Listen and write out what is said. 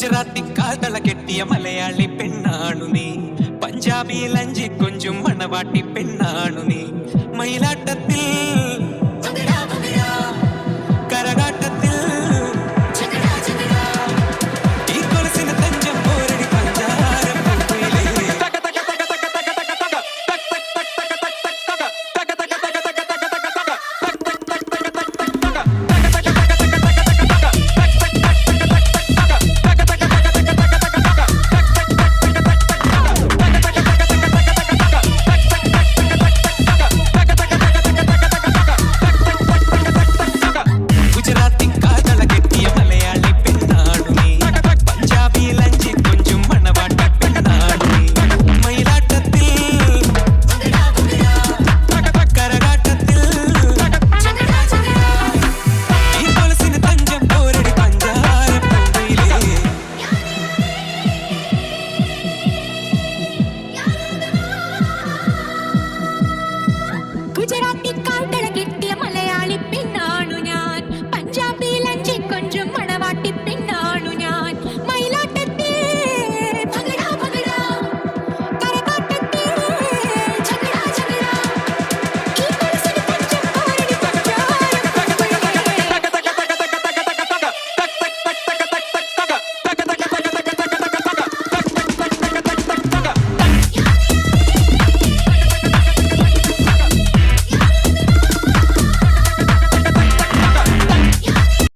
ഗുജറാത്തി കാതള കെട്ടിയ മലയാളി പെണ്ണാണു നീ. പഞ്ചാബിയിൽ അഞ്ചി കൊഞ്ചും മണവാട്ടി പെണ്ണാണു നീ. മയിലാട്ടത്തിൽ കരകാട്ടത്തിൽ ഈ കൊലസിന് തഞ്ചം പോരടി പഞ്ചാര ഗുജറാത്തി കാട്ടള